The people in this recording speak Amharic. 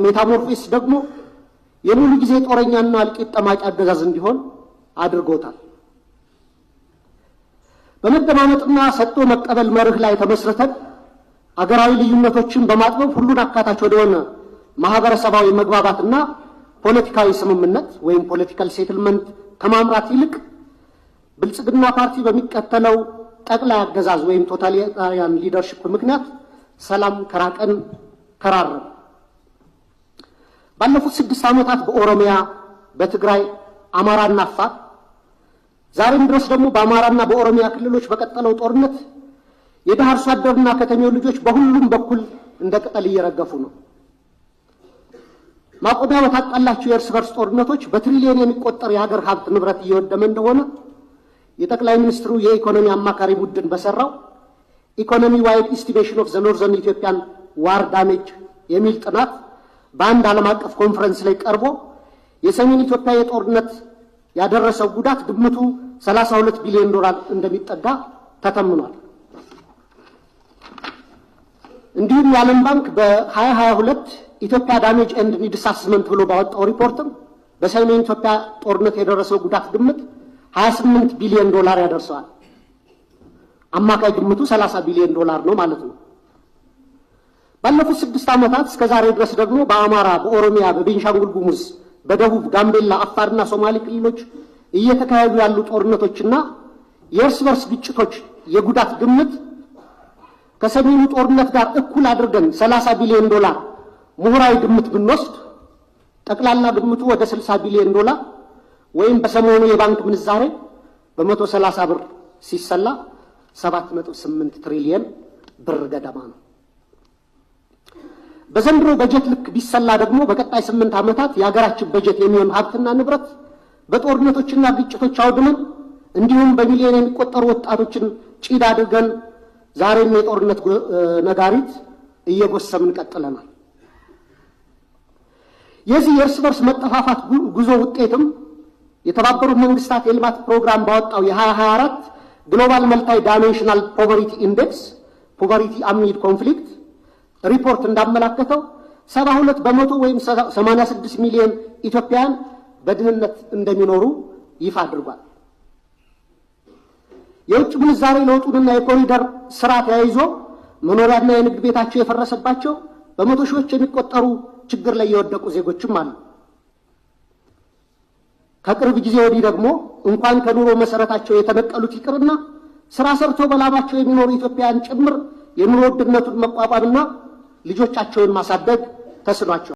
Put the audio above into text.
ሜታሞርፎሲስ ደግሞ የሙሉ ጊዜ ጦረኛና እልቂት ጠማቂ አገዛዝ እንዲሆን አድርጎታል። በመደማመጥና ሰጥቶ መቀበል መርህ ላይ ተመስርተን አገራዊ ልዩነቶችን በማጥበብ ሁሉን አካታች ወደሆነ ማህበረሰባዊ መግባባትና ፖለቲካዊ ስምምነት ወይም ፖለቲካል ሴትልመንት ከማምራት ይልቅ ብልጽግና ፓርቲ በሚከተለው ጠቅላይ አገዛዝ ወይም ቶታሊታሪያን ሊደርሺፕ ምክንያት ሰላም ከራቀን ከራረን። ባለፉት 6 ዓመታት በኦሮሚያ፣ በትግራይ፣ አማራና አፋር ዛሬም ድረስ ደግሞ በአማራና በኦሮሚያ ክልሎች በቀጠለው ጦርነት የደሃ አርሶ አደርና ከተሜው ልጆች በሁሉም በኩል እንደ ቅጠል እየረገፉ ነው። ማቆሚያ በታጣላቸው የእርስ በርስ ጦርነቶች በትሪሊየን የሚቆጠር የሀገር ሀብት ንብረት እየወደመ እንደሆነ የጠቅላይ ሚኒስትሩ የኢኮኖሚ አማካሪ ቡድን በሰራው ኢኮኖሚ ዋይድ ኢስቲሜሽን ኦፍ ዘ ኖርዘርን ኢትዮጵያን ዋር ዳሜጅ የሚል ጥናት በአንድ ዓለም አቀፍ ኮንፈረንስ ላይ ቀርቦ የሰሜን ኢትዮጵያ የጦርነት ያደረሰው ጉዳት ግምቱ 32 ቢሊዮን ዶላር እንደሚጠጋ ተተምኗል። እንዲሁም የዓለም ባንክ በ2022 ኢትዮጵያ ዳሜጅ ኤንድ ኒድስ አሰስመንት ብሎ ባወጣው ሪፖርትም በሰሜን ኢትዮጵያ ጦርነት የደረሰው ጉዳት ግምት 28 ቢሊዮን ዶላር ያደርሰዋል። አማካይ ግምቱ 30 ቢሊዮን ዶላር ነው ማለት ነው። ባለፉት 6 ዓመታት እስከ ዛሬ ድረስ ደግሞ በአማራ፣ በኦሮሚያ፣ በቤንሻንጉል ጉሙዝ፣ በደቡብ ጋምቤላ፣ አፋርና ሶማሌ ክልሎች እየተካሄዱ ያሉ ጦርነቶችና የእርስ በርስ ግጭቶች የጉዳት ግምት ከሰሜኑ ጦርነት ጋር እኩል አድርገን 30 ቢሊዮን ዶላር ምሁራዊ ግምት ብንወስድ ጠቅላላ ግምቱ ወደ 60 ቢሊዮን ዶላር ወይም በሰሞኑ የባንክ ምንዛሬ በ130 ብር ሲሰላ 7.8 ትሪሊየን ብር ገደማ ነው። በዘንድሮ በጀት ልክ ቢሰላ ደግሞ በቀጣይ 8 ዓመታት የሀገራችን በጀት የሚሆን ሀብትና ንብረት በጦርነቶችና ግጭቶች አውድመን እንዲሁም በሚሊዮን የሚቆጠሩ ወጣቶችን ጭድ አድርገን ዛሬም የጦርነት ነጋሪት እየጎሰምን ቀጥለናል። የዚህ የእርስ በርስ መጠፋፋት ጉዞ ውጤትም የተባበሩት መንግስታት የልማት ፕሮግራም ባወጣው የ2024 ግሎባል መልታይ ዳይሜንሽናል ፖቨርቲ ኢንዴክስ ፖቨርቲ አሚድ ኮንፍሊክት ሪፖርት እንዳመላከተው 72 በመቶ ወይም 86 ሚሊዮን ኢትዮጵያውያን በድህነት እንደሚኖሩ ይፋ አድርጓል። የውጭ ምንዛሬ ለውጡንና የኮሪደር ስራ ተያይዞ መኖሪያና የንግድ ቤታቸው የፈረሰባቸው በመቶ ሺዎች የሚቆጠሩ ችግር ላይ የወደቁ ዜጎችም አሉ። ከቅርብ ጊዜ ወዲህ ደግሞ እንኳን ከኑሮ መሰረታቸው የተነቀሉት ይቅርና ስራ ሰርተው በላባቸው የሚኖሩ ኢትዮጵያውያን ጭምር የኑሮ ውድነቱን መቋቋምና ልጆቻቸውን ማሳደግ ተስኗቸዋል።